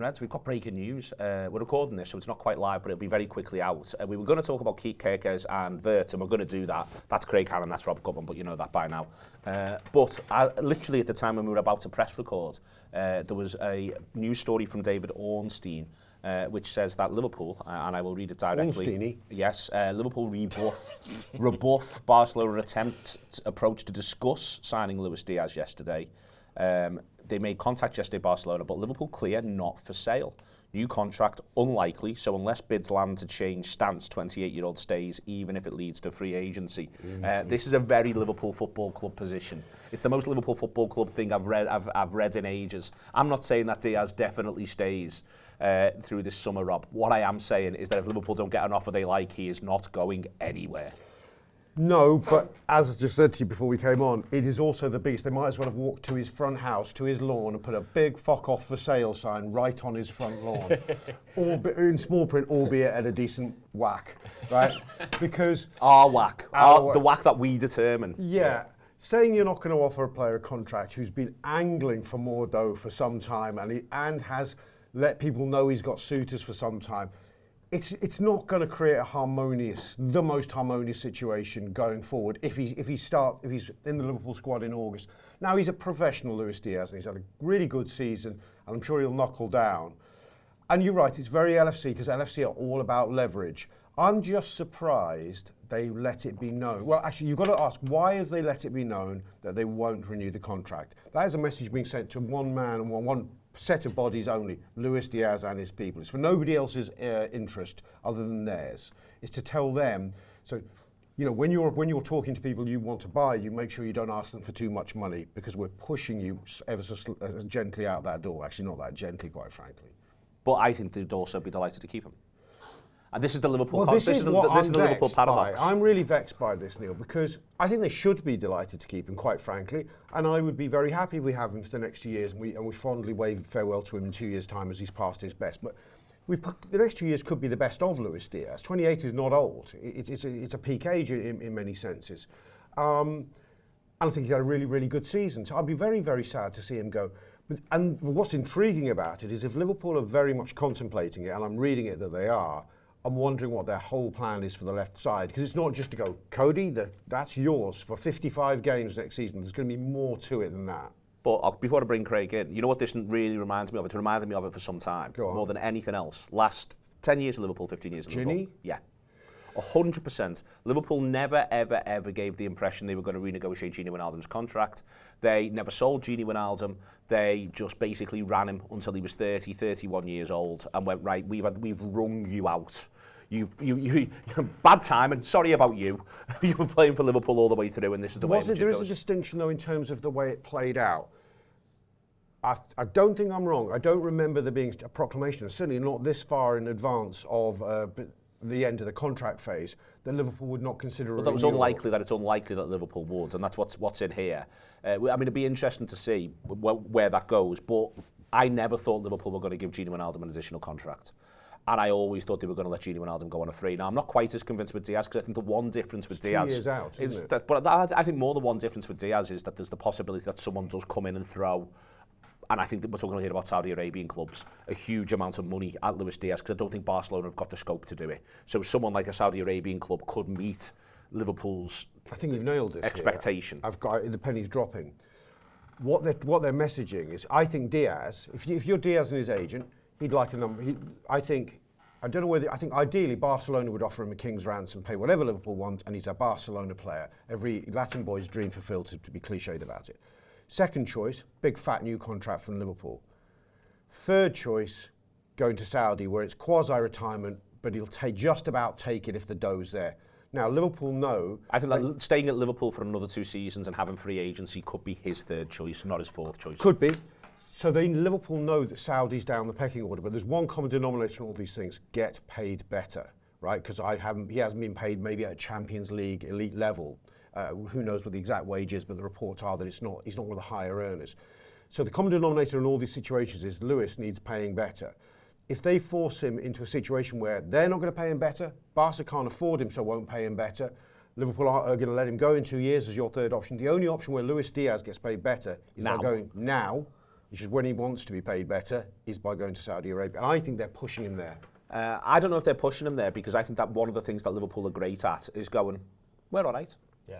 Reds, we've got breaking news. We're recording this, so it's not quite live, but it'll be very quickly out. We were going to talk about Kerkez and Wirtz, and we're going to do that. That's Craig Hannan, that's Rob Gutmann, but you know that by now. But literally at the time when we were about to press record, there was a news story from David Ornstein, which says that Liverpool, and I will read it directly. Ornstein-y. Yes, Liverpool rebuff Barcelona approach to discuss signing Luis Diaz yesterday. They made contact yesterday, Barcelona, but Liverpool clear, not for sale. New contract, unlikely, so unless bids land to change stance, 28-year-old stays, even if it leads to free agency. This is a very Liverpool Football Club position. It's the most Liverpool Football Club thing I've read in ages. I'm not saying that Diaz definitely stays through this summer, Rob. What I am saying is that if Liverpool don't get an offer they like, he is not going anywhere. No, but as I just said to you before we came on, it is also the biggest. They might as well have walked to his front house, to his lawn, and put a big "fuck off for sale" sign right on his front lawn, in small print, albeit at a decent whack, right? Because our whack, the whack that we determine. Yeah, saying you're not going to offer a player a contract who's been angling for more dough for some time, and has let people know he's got suitors for some time. It's not going to create the most harmonious situation going forward if he's in the Liverpool squad in August. Now he's a professional, Luis Diaz, and he's had a really good season, and I'm sure he'll knuckle down. And you're right, it's very LFC because LFC are all about leverage. I'm just surprised they let it be known. Well, actually, you've got to ask, why have they let it be known that they won't renew the contract? That is a message being sent to one man and one set of bodies only, Luis Diaz and his people. It's for nobody else's interest other than theirs. It's to tell them. So, you know, when you're talking to people you want to buy, you make sure you don't ask them for too much money because we're pushing you ever so gently out that door. Actually, not that gently, quite frankly. But I think they'd also be delighted to keep him. And this is the Liverpool. Well, this is the Liverpool paradox. I'm really vexed by this, Neil, because I think they should be delighted to keep him, quite frankly. And I would be very happy if we have him for the next 2 years, and we fondly wave farewell to him in 2 years' time as he's past his best. But the next 2 years could be the best of Luis Diaz. 28 is not old. It's a peak age in many senses. And I think he had a really, really good season. So I'd be very, very sad to see him go. And what's intriguing about it is if Liverpool are very much contemplating it, and I'm reading it that they are, I'm wondering what their whole plan is for the left side. Because it's not just to go, Cody, that's yours for 55 games next season. There's going to be more to it than that. But before I bring Craig in, you know what this really reminds me of? It's reminded me of it for some time. More than anything else. Last 10 years of Liverpool, 15 years of Liverpool. Ginny? Yeah. 100%. Liverpool never, ever, ever gave the impression they were going to renegotiate Gini Wijnaldum's contract. They never sold Gini Wijnaldum. They just basically ran him until he was 30, 31 years old and went, right, we've wrung you out. You bad time, and sorry about you. You were playing for Liverpool all the way through, and this is the way it goes. There is a distinction, though, in terms of the way it played out. I don't think I'm wrong. I don't remember there being a proclamation, certainly not this far in advance of the end of the contract phase, that Liverpool would not consider. Well, that was unlikely. That it's unlikely that Liverpool would, and that's what's in here. I mean, it'd be interesting to see where that goes. But I never thought Liverpool were going to give Gini Wijnaldum an additional contract. And I always thought they were going to let Gini Wijnaldum go on a free. Now, I'm not quite as convinced with Diaz because I think the one difference with Diaz... 2 years out, isn't it? But I think more the one difference with Diaz is that there's the possibility that someone does come in and throw, and I think that we're talking here about Saudi Arabian clubs, a huge amount of money at Luis Diaz because I don't think Barcelona have got the scope to do it. So someone like a Saudi Arabian club could meet Liverpool's I think you've nailed it expectation. I've got the penny's dropping. What they're messaging is, I think Diaz, if you're Diaz and his agent, he'd like a number. I think ideally Barcelona would offer him a king's ransom, pay whatever Liverpool want, and he's a Barcelona player. Every Latin boy's dream fulfilled, to be cliched about it. Second choice, big fat new contract from Liverpool. Third choice, going to Saudi, where it's quasi-retirement, but he'll just about take it if the dough's there. Now, Liverpool know... I think that staying at Liverpool for another 2 seasons and having free agency could be his third choice, not his fourth choice. Could be. So Liverpool know that Saudi's down the pecking order, but there's one common denominator in all these things: get paid better, right? Because he hasn't been paid maybe at a Champions League elite level. Who knows what the exact wage is, but the reports are that he's not one of the higher earners. So the common denominator in all these situations is Luis needs paying better. If they force him into a situation where they're not going to pay him better, Barca can't afford him, so won't pay him better, Liverpool are going to let him go in 2 years as your third option. The only option where Luis Diaz gets paid better is by going now, which is when he wants to be paid better, is by going to Saudi Arabia. And I think they're pushing him there. I don't know if they're pushing him there, because I think that one of the things that Liverpool are great at is going, we're all right. Yeah.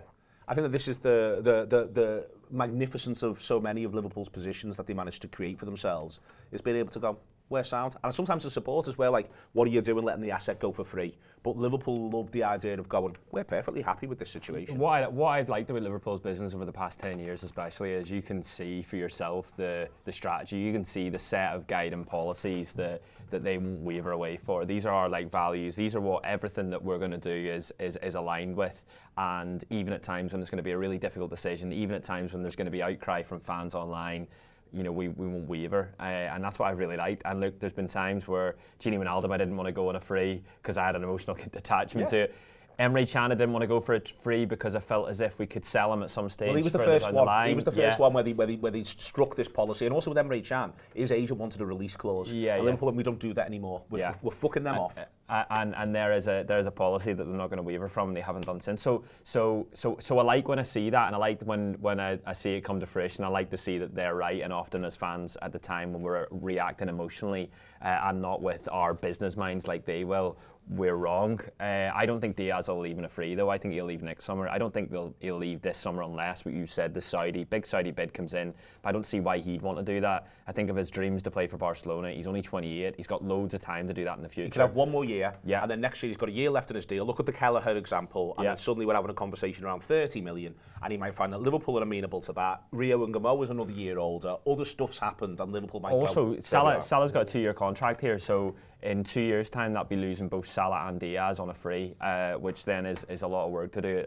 I think that this is the magnificence of so many of Liverpool's positions that they managed to create for themselves, is being able to go, we're sound. And sometimes the supporters were like, what are you doing letting the asset go for free? But Liverpool love the idea of going, we're perfectly happy with this situation. What I've liked about Liverpool's business over the past 10 years especially is you can see for yourself the strategy. You can see the set of guiding policies that they won't waver away for. These are our like values. These are what everything that we're going to do is aligned with. And even at times when it's going to be a really difficult decision, even at times when there's going to be outcry from fans online, you know, we won't waver, and that's what I really liked. And look, there's been times where Gini Wijnaldum, I didn't want to go on a free because I had an emotional attachment to it. Emre Can, I didn't want to go for a free because I felt as if we could sell him at some stage. Well, he was the first one. He was the first one where they struck this policy, and also with Emre Can, his agent wanted a release clause. And Liverpool, we don't do that anymore. We're fucking them off. And there is a policy that they're not going to waver from, and they haven't done since. So I like when I see that, and I like when I see it come to fruition. I like to see that they're right, and often as fans at the time when we're reacting emotionally and not with our business minds like they will, we're wrong. I don't think Diaz will leave in a free though. I think he'll leave next summer. I don't think he'll leave this summer unless what you said, the big Saudi bid comes in. But I don't see why he'd want to do that. I think of his dreams to play for Barcelona. He's only 28. He's got loads of time to do that in the future. He could have one more year, and then next year he's got a year left in his deal. Look at the Kelleher example, and then suddenly we're having a conversation around 30 million, and he might find that Liverpool are amenable to that. Rio and Gamo is another year older. Other stuff's happened, and Liverpool might also, go. Salah's got a 2-year contract here, so in 2 years' time, that'll be losing both Salah and Diaz on a free, which then is a lot of work to do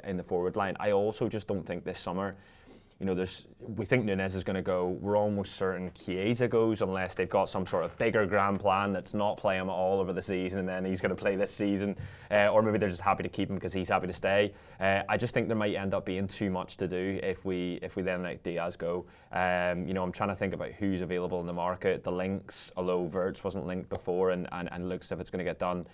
in the forward line. I also just don't think this summer, you know, we think Nunez is going to go. We're almost certain Chiesa goes, unless they've got some sort of bigger grand plan that's not play him at all over the season, and then he's going to play this season, or maybe they're just happy to keep him because he's happy to stay. I just think there might end up being too much to do if we then let Diaz go. You know, I'm trying to think about who's available in the market. The links, although Wirtz wasn't linked before, and looks as if it's going to get done.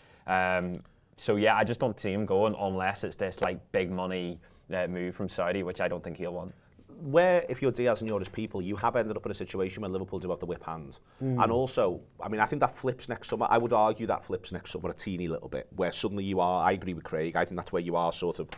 So yeah, I just don't see him going unless it's this like big money move from Saudi, which I don't think he'll want. Where, if you're Diaz and you're his people, you have ended up in a situation where Liverpool do have the whip hand. And also, I mean, I think that flips next summer. I would argue that flips next summer a teeny little bit, where suddenly you are, I agree with Craig, I think that's where you are sort of,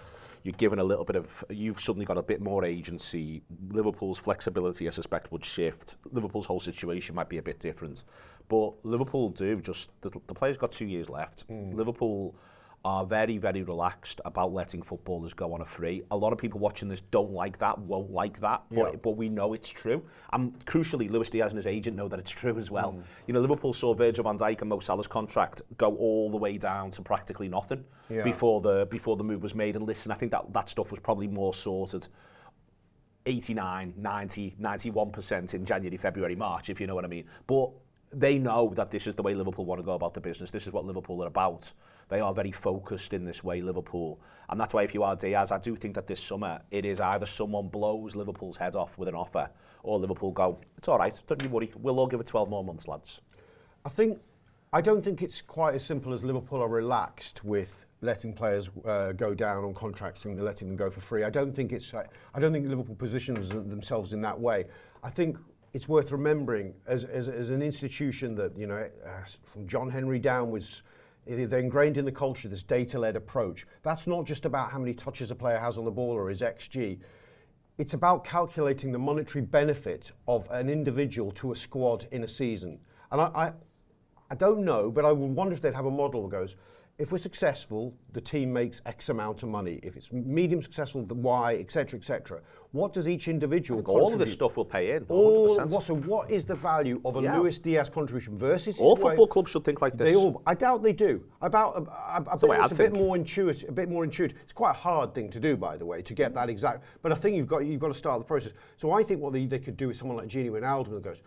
you're given a little bit of, you've suddenly got a bit more agency. Liverpool's flexibility, I suspect, would shift. Liverpool's whole situation might be a bit different. But Liverpool do just, the players got 2 years left. Liverpool are very, very relaxed about letting footballers go on a free. A lot of people watching this don't like that, won't like that, but we know it's true. And crucially, Luis Diaz and his agent know that it's true as well. You know, Liverpool saw Virgil van Dijk and Mo Salah's contract go all the way down to practically nothing before the move was made. And listen, I think that stuff was probably more sorted 89, 90, 91% in January, February, March, if you know what I mean. But they know that this is the way Liverpool want to go about the business. This is what Liverpool are about. They are very focused in this way, Liverpool. And that's why if you are Diaz, I do think that this summer it is either someone blows Liverpool's head off with an offer, or Liverpool go, it's all right, don't you worry, we'll all give it 12 more months, lads. I don't think it's quite as simple as Liverpool are relaxed with letting players go down on contracts and letting them go for free. I don't think Liverpool positions themselves in that way. I think it's worth remembering as an institution that, you know, from John Henry downwards, they're ingrained in the culture, this data-led approach. That's not just about how many touches a player has on the ball or his XG. It's about calculating the monetary benefit of an individual to a squad in a season. And I don't know, but I would wonder if they'd have a model that goes, if we're successful, the team makes X amount of money. If it's medium successful, the Y, etc., etc. What does each individual contribute? All of this stuff will pay in, 100%. So what is the value of a Luis Diaz contribution versus all football clubs should think like this. I doubt they do. I think it's a bit more intuitive. It's quite a hard thing to do, by the way, to get that exact. But I think you've got to start the process. So I think what they could do with someone like Gini Wijnaldum that goes,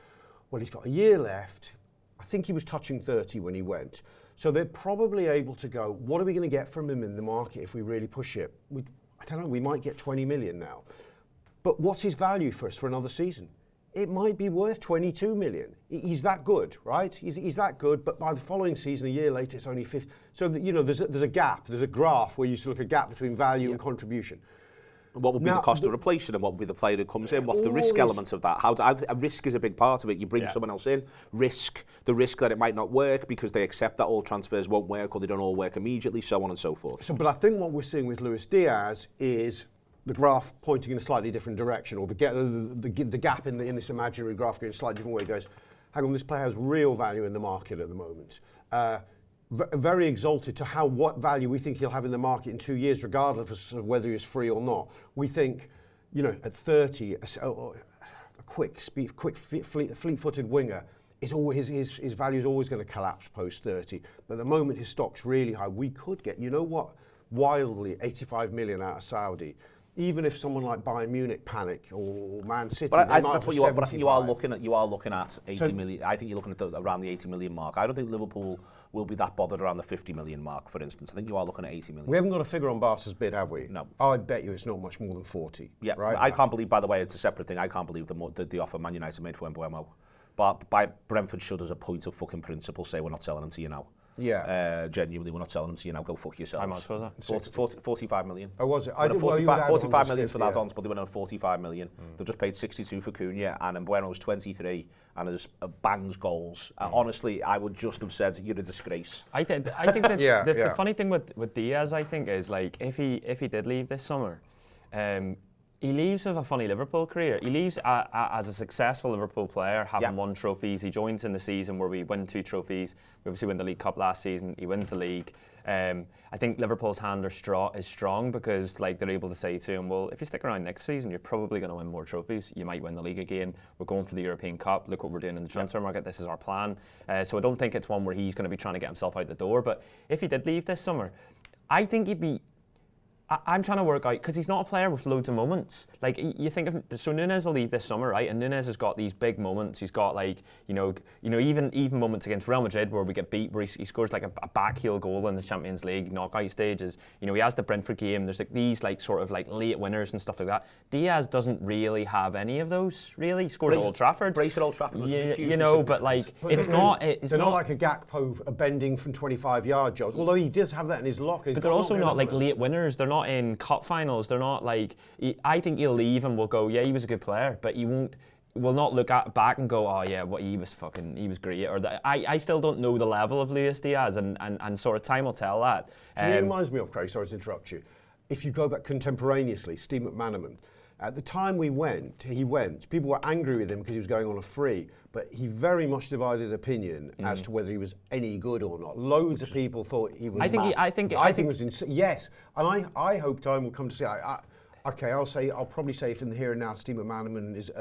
well, he's got a year left. I think he was touching 30 when he went. So they're probably able to go, what are we going to get from him in the market if we really push it? I don't know, we might get 20 million now. But what's his value for us for another season? It might be worth 22 million. He's that good, right? He's that good, but by the following season, a year later, it's only 50. So, you know, there's a gap, there's a graph where you look at a gap between value and contribution. What would be the cost of replacing him? What would be the player who comes in? What's the risk element of that? A risk is a big part of it. You bring someone else in, the risk that it might not work because they accept that all transfers won't work or they don't all work immediately, so on and so forth. But I think what we're seeing with Luis Diaz is the graph pointing in a slightly different direction, or the gap in this imaginary graph going a slightly different way. It goes, hang on, this player has real value in the market at the moment. Very exalted to what value we think he'll have in the market in 2 years, regardless of whether he's free or not. We think, at 30, a quick, fleet-footed winger, his value is always going to collapse post 30. But at the moment, his stock's really high. We could get, wildly 85 million out of Saudi. Even if someone like Bayern Munich panic or Man City, but that's what you are. But I think you are looking at 80 million. I think you're looking at around the 80 million mark. I don't think Liverpool will be that bothered around the 50 million mark, for instance. I think you are looking at 80 million. We haven't got a figure on Barca's bid, have we? No. I bet you it's not much more than 40. Yeah, right. I can't believe. By the way, it's a separate thing. I can't believe the offer Man United made for Mbeumo. But by Brentford should, as a point of fucking principle, say we're not selling him to you now. Yeah. Genuinely, we're not selling them to you now. Go fuck yourselves. How much was that? 45 million. Oh, was it? I did 45 million for that, yeah. but they went on 45 million. They've just paid 62 for Cunha, and Mbeumo's 23, and has bangs goals. Honestly, I would just have said you're a disgrace. I think that the funny thing with Diaz, I think, is like if he did leave this summer, he leaves with a funny Liverpool career. He leaves as a successful Liverpool player, having won trophies. He joins in the season where we win 2 trophies. We obviously win the League Cup last season. He wins the league. I think Liverpool's hand is strong because they're able to say to him, well, if you stick around next season, you're probably going to win more trophies. You might win the league again. We're going for the European Cup. Look what we're doing in the transfer market. This is our plan. So I don't think it's one where he's going to be trying to get himself out the door. But if he did leave this summer, I think he'd be... I'm trying to work out, because he's not a player with loads of moments. Like, you think of, so Núñez will leave this summer, right? And Núñez has got these big moments. He's got even moments against Real Madrid where we get beat, where he scores like a backheel goal in the Champions League knockout stages. He has the Brentford game. There's these sort of late winners and stuff like that. Diaz doesn't really have any of those, really. He scores at Old Trafford. Brace at Old Trafford. But it's not like a Gakpo bending from 25-yard jobs, although he does have that in his locker. But they're also not late winners. They're not in cup finals. They're not I think he'll leave and we'll go, yeah, he was a good player, but we'll not look back and go, oh yeah, he was great. Or I still don't know the level of Luis Diaz, and sort of time will tell that. It reminds me of, Craig, sorry to interrupt you. If you go back contemporaneously, Steve McManaman, at the time he went, people were angry with him because he was going on a free, but he very much divided opinion as to whether he was any good or not. Loads of people thought he was I think it was insane. Yes, and I hope time will come to see. I'll probably say from the here and now, Steve McManaman is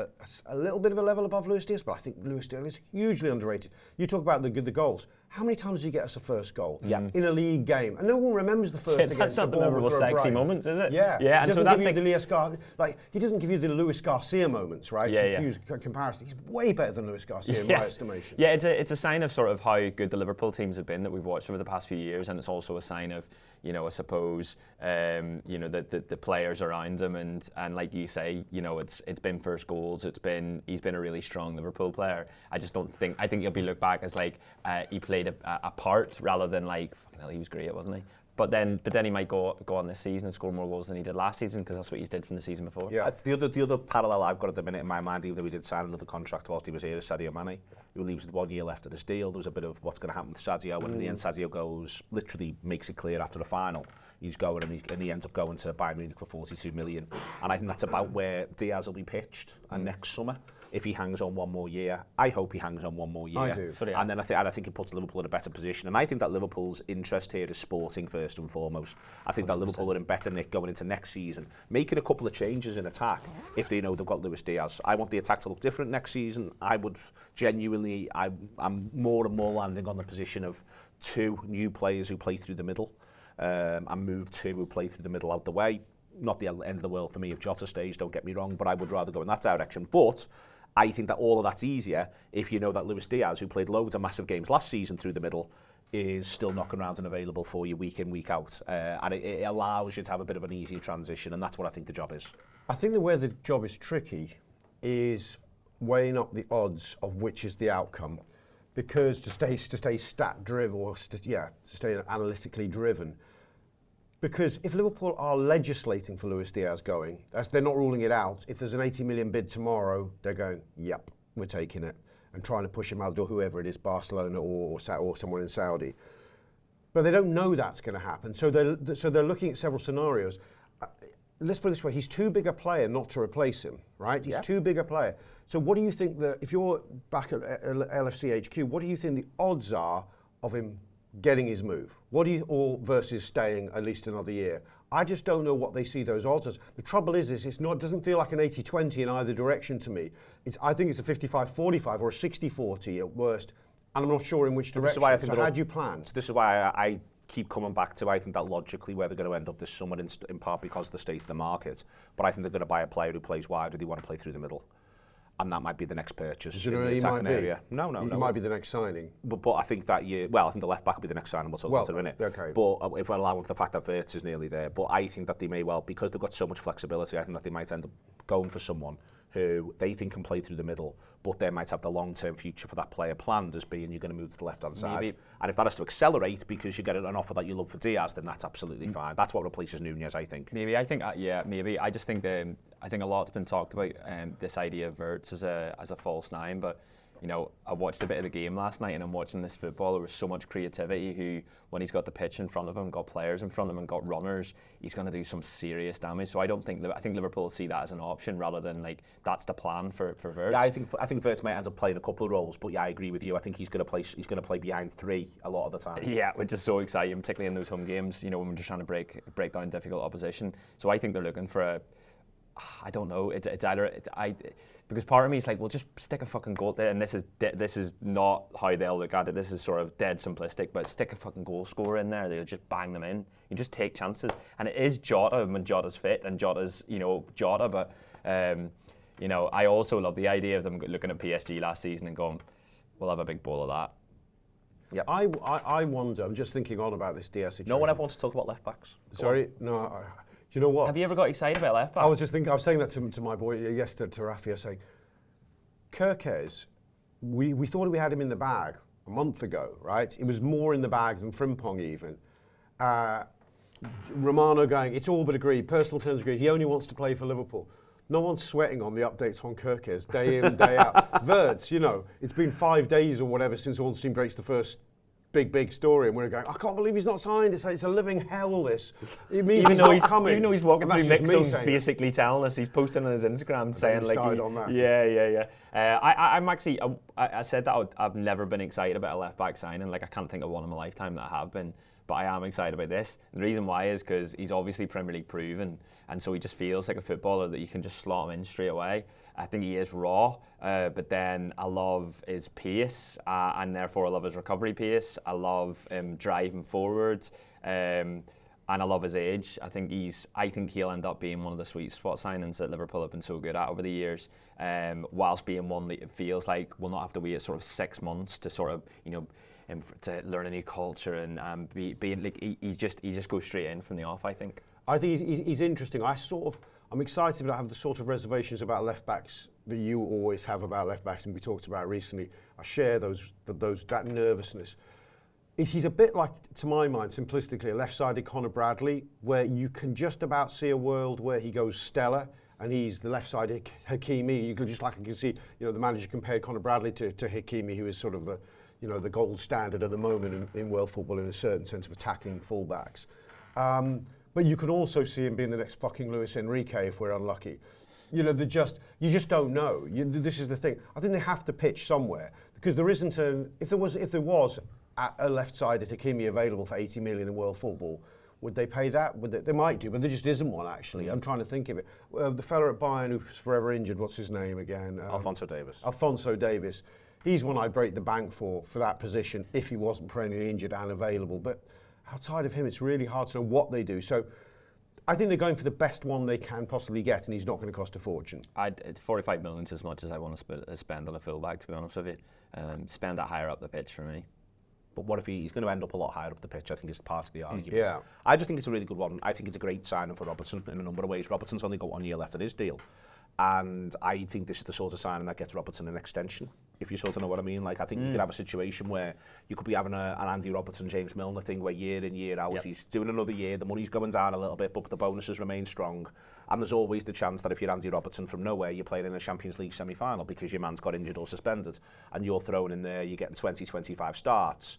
a little bit of a level above Luis Diaz, but I think Luis Diaz is hugely underrated. You talk about the goals. How many times did he get us a first goal in a league game? And no one remembers the first against that's not the memorable sexy moments, is it? Yeah. Yeah. He doesn't give you he doesn't give you the Luis Garcia moments, right? To use a comparison, he's way better than Luis Garcia in my estimation. Yeah, it's a sign of sort of how good the Liverpool teams have been that we've watched over the past few years, and it's also a sign of, I suppose, the players around him, and like you say, it's been first goals. He's been a really strong Liverpool player. I think he'll be looked back as he played a part rather than he was great, wasn't he? But then he might go on this season and score more goals than he did last season, because that's what he did from the season before. Yeah. The other parallel I've got at the minute in my mind, even though we did sign another contract whilst he was here, is Sadio Mane, who leaves with 1 year left of this deal. There's a bit of what's going to happen with Sadio, and in the end Sadio literally makes it clear after the final he's going, and he ends up going to Bayern Munich for 42 million. And I think that's about where Diaz will be pitched next summer. If he hangs on 1 more year, I hope he hangs on 1 more year. I do. And then I think it puts Liverpool in a better position. And I think that Liverpool's interest here is sporting first and foremost. I think 100%. That Liverpool are in better nick going into next season, making a couple of changes in attack if they know they've got Luis Diaz. I want the attack to look different next season. I would genuinely, I'm more and more landing on the position of 2 new players who play through the middle, and move 2 who play through the middle out the way. Not the end of the world for me if Jota stays, don't get me wrong, but I would rather go in that direction. But I think that all of that's easier if you know that Luis Diaz, who played loads of massive games last season through the middle, is still knocking around and available for you week in, week out. And it allows you to have a bit of an easier transition, and that's what I think the job is. I think where the job is tricky is weighing up the odds of which is the outcome. Because to stay stat driven, or to stay analytically driven, Because if Liverpool are legislating for Luis Diaz going, they're not ruling it out. If there's an 80 million bid tomorrow, they're going, yep, we're taking it, and trying to push him out or whoever it is, Barcelona or someone in Saudi. But they don't know that's going to happen, so they're looking at several scenarios. Let's put it this way: he's too big a player not to replace him, right? He's too big a player. So what do you think that if you're back at LFC HQ, what do you think the odds are of him getting his move? Or versus staying at least another year? I just don't know what they see those odds as. The trouble is it doesn't feel like an 80-20 in either direction to me. I think it's a 55-45 or a 60-40 at worst, and I'm not sure in which direction. So how do you plan? This is why I keep coming back to, I think that logically where they're going to end up this summer in part because of the state of the market, but I think they're going to buy a player who plays wide, or they want to play through the middle. And that might be the next purchase in the attacking area. No. He might be the next signing. But I think that I think the left back will be the next signing. We'll talk about it in a minute. Okay. But if we're allowing for the fact that Wirtz is nearly there, but I think that they may well, because they've got so much flexibility, I think that they might end up going for someone who they think can play through the middle, but they might have the long-term future for that player planned as being you're going to move to the left-hand side. Maybe. And if that has to accelerate because you get an offer that you love for Diaz, then that's absolutely fine. That's what replaces Nunez, I think. Maybe. I think, maybe. I just think I think a lot's been talked about this idea of Wirtz as a false nine, but you know, I watched a bit of the game last night, and I'm watching this football. There was so much creativity. Who, when he's got the pitch in front of him, got players in front of him, and got runners, he's going to do some serious damage. So I think Liverpool see that as an option rather than like that's the plan for Wirtz. Yeah, I think Wirtz might end up playing a couple of roles, but yeah, I agree with you. I think he's going to play behind three a lot of the time. Yeah, which is so exciting, particularly in those home games. You know, when we're just trying to break down difficult opposition. So I think they're looking for I don't know. It's either because part of me is like, well, just stick a fucking goal there, and this is not how they'll look at it. This is sort of dead simplistic, but stick a fucking goal scorer in there. They'll just bang them in. You just take chances, and it is Jota when Jota's fit and Jota's Jota. But I also love the idea of them looking at PSG last season and going, we'll have a big bowl of that. Yeah, I wonder. I'm just thinking on about this Diaz situation. No one ever wants to talk about left backs. Sorry, no. Do you know what? Have you ever got excited about left back? I was saying that to my boy yesterday, to Rafi, saying, Kerkez, we thought we had him in the bag a month ago, right? It was more in the bag than Frimpong even. Romano going, it's all but agreed, personal terms agreed, he only wants to play for Liverpool. No one's sweating on the updates on Kerkez, day in, day out. Wirtz, it's been 5 days or whatever since Ornstein breaks the first big story, and we're going, I can't believe he's not signed. It's a living hell, this. It means he's not coming. Even though he's walking through mix zones basically telling us, he's posting on his Instagram saying like... on that. Yeah. I'm actually... I said that I've never been excited about a left-back signing. Like, I can't think of one in my lifetime that I have been. But I am excited about this. And the reason why is because he's obviously Premier League proven, and so he just feels like a footballer that you can just slot him in straight away. I think he is raw, but then I love his pace, and therefore I love his recovery pace. I love him driving forward, and I love his age. I think he'll end up being one of the sweet spot signings that Liverpool have been so good at over the years, whilst being one that it feels like we'll not have to wait sort of 6 months to sort of, to learn a new culture and being like he just goes straight in from the off. I think he's interesting. I'm excited, but I have the sort of reservations about left backs that you always have about left backs, and we talked about recently. I share that nervousness. He's a bit like, to my mind, simplistically, a left-sided Conor Bradley, where you can just about see a world where he goes stellar, and he's the left-sided Hakimi. You can I can see, the manager compared Conor Bradley to Hakimi, who is sort of the gold standard at the moment in world football in a certain sense of attacking fullbacks. But you can also see him being the next fucking Luis Enrique if we're unlucky. You just don't know. This is the thing. I think they have to pitch somewhere, because there isn't if there was a left-sided Hakimi available for 80 million in world football, would they pay that? They might do, but there just isn't one actually. I'm trying to think of it. The fella at Bayern who's forever injured, what's his name again? Alphonso Davies. Alphonso Davies. He's one I'd break the bank for that position if he wasn't perennially injured and available. But outside of him, it's really hard to know what they do. So I think they're going for the best one they can possibly get, and he's not going to cost a fortune. 45 million is as much as I want to spend on a fullback, to be honest with you. Spend that higher up the pitch for me. But what if he's going to end up a lot higher up the pitch? I think it's part of the argument. Yeah. I just think it's a really good one. I think it's a great signing for Robertson in a number of ways. Robertson's only got 1 year left of his deal. And I think this is the sort of signing that gets Robertson an extension, if you sort of know what I mean. Like, I think you could have a situation where you could be having an Andy Robertson, James Milner thing where year in, year out, he's doing another year, the money's going down a little bit, but the bonuses remain strong. And there's always the chance that if you're Andy Robertson from nowhere, you're playing in a Champions League semi-final because your man's got injured or suspended, and you're thrown in there, you're getting 20, 25 starts.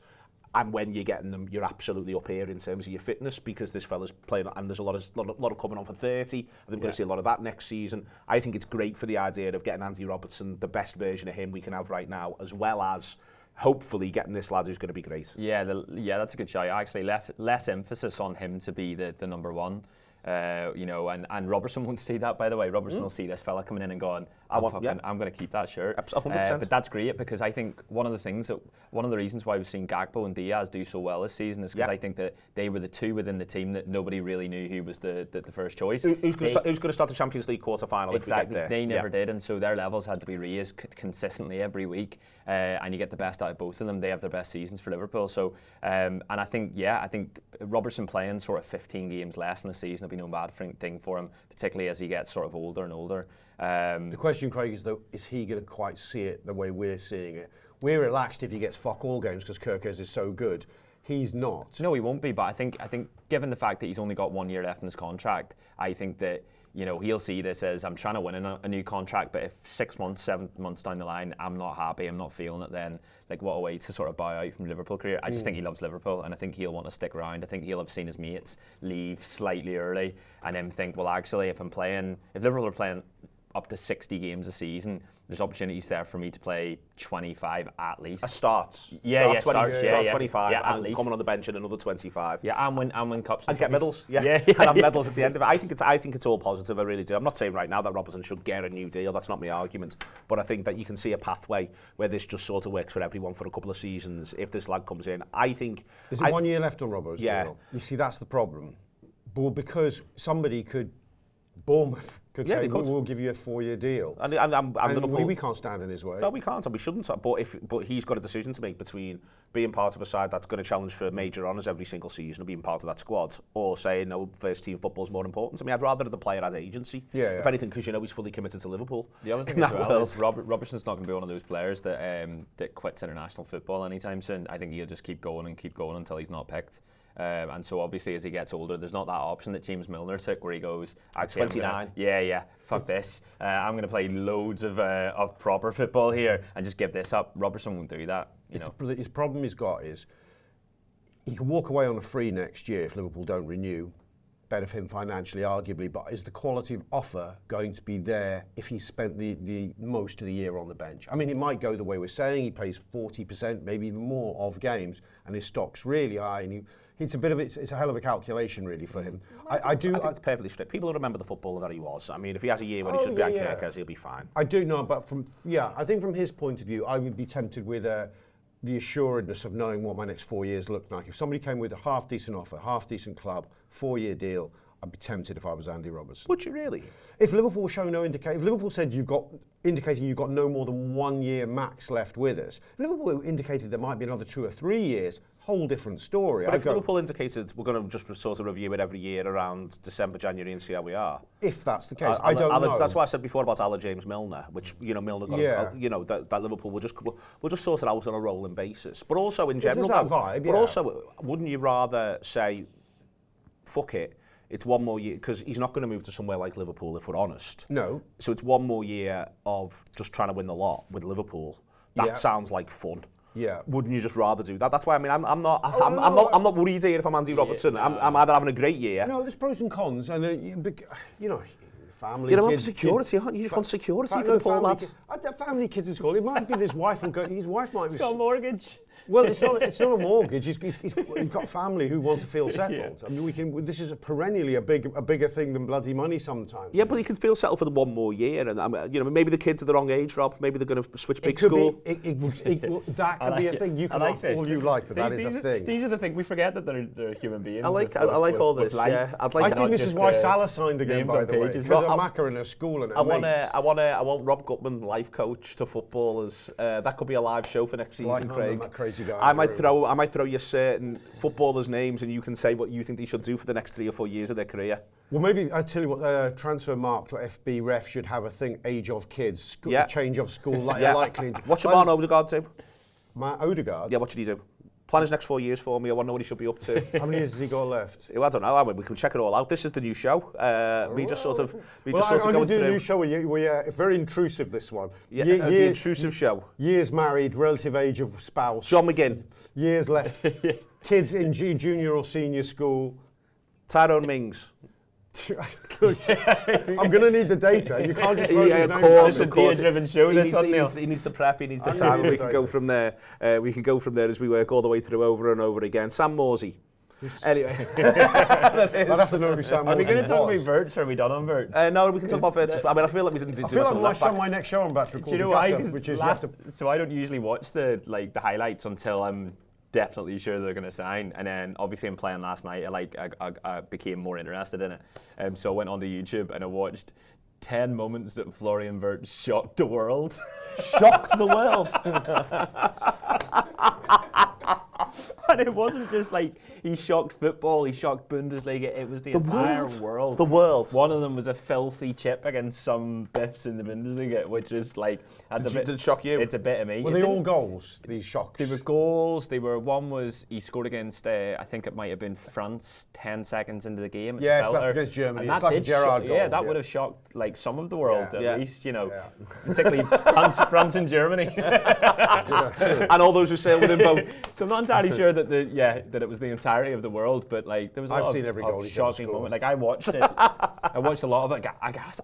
And when you're getting them, you're absolutely up here in terms of your fitness because this fella's playing, and there's a lot of coming on for 30. I think we're going to see a lot of that next season. I think it's great for the idea of getting Andy Robertson, the best version of him we can have right now, as well as hopefully getting this lad who's going to be great. Yeah, that's a good shout. Actually, less emphasis on him to be the number one. You know, and Robertson won't see that, by the way. Robertson will see this fella coming in and going, I'm going to keep that shirt. 100%. But that's great because I think one of the reasons why we've seen Gakpo and Diaz do so well this season is because I think that they were the two within the team that nobody really knew who was the first choice. Who's going to start the Champions League quarter-final if we get there? They never did, and so their levels had to be raised consistently every week, and you get the best out of both of them. They have their best seasons for Liverpool. So, and I think Robertson playing sort of 15 games less in the season be no bad thing for him, particularly as he gets sort of older and older. The question, Craig, is though, is he going to quite see it the way we're seeing it? We're relaxed if he gets fuck all games because Kerkez is so good. He's not. No, he won't be. But I think given the fact that he's only got 1 year left in his contract, I think that he'll see this as I'm trying to win a new contract. But if 6 months, 7 months down the line, I'm not happy, I'm not feeling it, then like what a way to sort of bow out from Liverpool career. I just think he loves Liverpool, and I think he'll want to stick around. I think he'll have seen his mates leave slightly early, and then think, well, actually, if Liverpool are playing up to 60 games a season, there's opportunities there for me to play 25 at least. Starts 25, and least. Coming on the bench in another 25. Yeah, and win cups and get medals. And have medals at the end of it. I think it's all positive. I really do. I'm not saying right now that Robertson should get a new deal. That's not my argument. But I think that you can see a pathway where this just sort of works for everyone for a couple of seasons. If this lad comes in, I think there's 1 year left on Robbo's deal. You see, that's the problem. But because somebody Bournemouth could say, we'll give you a 4-year deal. And Liverpool, we can't stand in his way. No, we can't, and we shouldn't. But he's got a decision to make between being part of a side that's going to challenge for major honours every single season and being part of that squad, or saying, no, first team football's more important to me. I'd rather the player as agency. If anything, because he's fully committed to Liverpool. The other thing as well is Robertson's not going to be one of those players that quits international football anytime soon. I think he'll just keep going until he's not picked. And so obviously as he gets older, there's not that option that James Milner took where he goes, 29. Fuck this. I'm going to play loads of proper football here and just give this up. Robertson won't do that. His problem he's got is he can walk away on a free next year if Liverpool don't renew. Better for him financially, arguably, but is the quality of offer going to be there if he spent the most of the year on the bench? I mean, it might go the way we're saying. He plays 40%, maybe even more, of games, and his stock's really high, and it's a hell of a calculation, really, for him. I think it's perfectly strict. People will remember the footballer that he was. I mean, if he has a year when he should be on Kerkez, he'll be fine. I do know, but I think from his point of view, I would be tempted with the assuredness of knowing what my next 4 years look like. If somebody came with a half-decent offer, half-decent club, 4-year deal, I'd be tempted if I was Andy Robertson. Would you really? If Liverpool show no indication, if Liverpool said indicating you've got no more than 1 year max left with us, if Liverpool indicated there might be another 2 or 3 years, whole different story. But if Liverpool indicated we're going to just sort of review it every year around December, January and see how we are. If that's the case, I don't know. That's why I said before about James Milner, which Milner got. That Liverpool will just sort it out on a rolling basis. But also in general, also wouldn't you rather say, fuck it? It's 1 more year, because he's not going to move to somewhere like Liverpool, if we're honest. No. So it's 1 more year of just trying to win the lot with Liverpool. That sounds like fun. Yeah. Wouldn't you just rather do that? That's why I'm not worried here if I'm Andy Robertson. I'm either having a great year. No, there's pros and cons, and family. You're not for security, aren't you? You just want security for the poor lads. Family kids in school. It might be his wife and his wife might be. He's got a mortgage. Well, it's not a mortgage. He's got family who want to feel settled. I mean, this is perennially a bigger thing than bloody money sometimes. Yeah, but he can feel settled for the 1 more year, and maybe the kids are the wrong age, Rob. Maybe they're going to switch big school. That could be a thing. You can ask all you like, but that is a thing. These are the things we forget that they're human beings. I like all this. Yeah, I think this is why Salah signed again, by the way. Because of Macca in a school and I want Rob Gutmann, life coach to footballers. That could be a live show for next season, Craig. crazy guy. I might throw you certain footballers' names, and you can say what you think they should do for the next 3 or 4 years of their career. Well, maybe I tell you what. Transfer Markt or FB Ref should have a thing: age of kids, change of school, likely. What's your man Odegaard do? My Odegaard. Yeah, what should he do? Plan his next 4 years for me. I want to know what he should be up to. How many years has he got left? I don't know. We can check it all out. This is the new show. We just sort of I'm going going to do through. a new show. Very intrusive. This one. Yeah, the intrusive show. Years married, relative age of spouse. John McGinn. Years left. Kids in junior or senior school. Tyrone Mings. I'm going to need the data. You can't just throw these names of course. It's a data-driven show. He needs the prep. He needs the time. And we can go from there. We can go from there as we work all the way through over and over again. Sam Morsey. Anyway, I'd have to know who Sam Morsey was. Are we going to talk about Wirtz? Are we done on Wirtz? No, we can talk about Wirtz. I mean, I feel like we didn't do much on left back. My next show I'm about to record. Do you know why? So I don't usually watch the highlights until I'm definitely sure they're going to sign, and then obviously in playing last night, I became more interested in it. So I went onto YouTube and I watched 10 moments that Florian Wirtz shocked the world. Shocked the world. And it wasn't just like he shocked football, he shocked Bundesliga, it was the entire world. The world. One of them was a filthy chip against some biffs in the Bundesliga, which is like... Did it shock you? It's a bit of me. Were they all goals, these shocks? They were goals. One was, he scored against, I think it might have been France 10 seconds into the game. Yes, that's against Germany. It's like a Gerrard goal. Yeah, that would have shocked like some of the world, at least, Yeah. particularly France and Germany. And all those who sailed with him both. So I'm not entirely sure that that it was the entirety of the world, but like there was a lot seen every goal of shocking moment. Like I watched it. I watched a lot of it. I guess.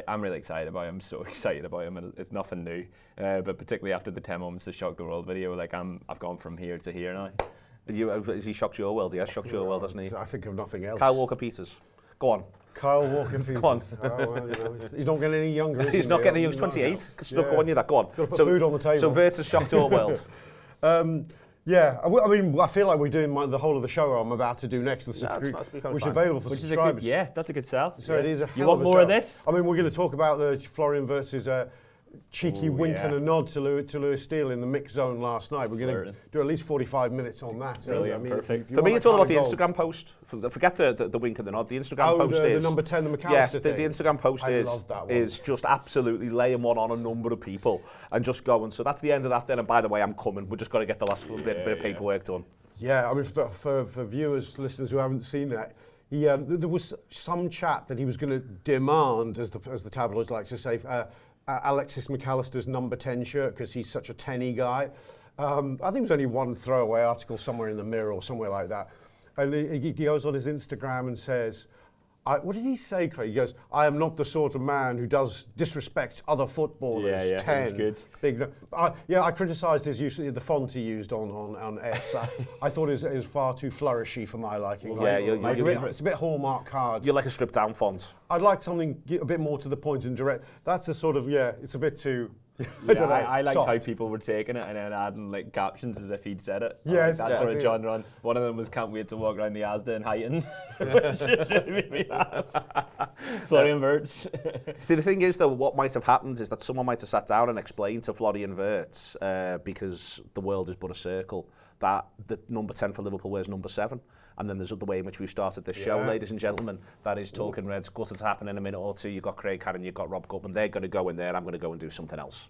I'm really excited about him. I'm so excited about him, and it's nothing new. But particularly after the 10 moments to shock the world video, like I've gone from here to here now. Has he shocked your world? Yes, shocked your world, hasn't he? I think of nothing else. Kyle Walker-Peters. Go on. Kyle Walker-Peters. Go on. He's not getting any younger, is he? He's not getting any younger. He's 28. Snuck on you that. Go on. Got to put food on the table. So Wirtz has shocked your world. Yeah, I mean, I feel like we're doing the whole of the show I'm about to do next, which is available for subscribers. That's a good sell. So it is a You want more of this? I mean, we're going to talk about the Florian Wirtz's cheeky wink and a nod to Lewis Steele in the mix zone last night. We're going to do at least 45 minutes on that. Brilliant, I mean, perfect. For me, it's all about the Instagram post. Forget the wink and the nod. The Instagram post is... the number 10, the McAllister yes, thing. the Instagram post is just absolutely laying one on a number of people and just going. So that's the end of that then. And by the way, I'm coming. We're just got to get the last bit of paperwork done. Yeah, I mean, for viewers, listeners who haven't seen that, there was some chat that he was going to demand, as the tabloids like to say, Alexis McAllister's number 10 shirt because he's such a 10-y guy. I think it was only one throwaway article somewhere in the Mirror or somewhere like that. And he goes on his Instagram and says, what did he say, Craig? He goes, I am not the sort of man who does disrespect other footballers. Yeah, 10. good. Big. I criticised his use of the font he used on X. I thought it was far too flourishy for my liking. It's a bit Hallmark card. You're like a stripped down font. I'd like something a bit more to the point and direct. That's a sort of, it's a bit too... I liked soft. how people were taking it and then adding like captions as if he'd said it. Yes, that sort of genre. One of them was "Can't wait to walk around the Asda in Heighton," which just made me laugh. Florian Wirtz. See, the thing is, though, what might have happened is that someone might have sat down and explained to Florian Wirtz, because the world is but a circle, that the number 10 for Liverpool wears number 7. And then there's the way in which we've started this show, ladies and gentlemen. That is Talking Reds. Gutted to happen in a minute or two. You've got Craig Hannan, you've got Rob Gutmann. They're going to go in there. I'm going to go and do something else.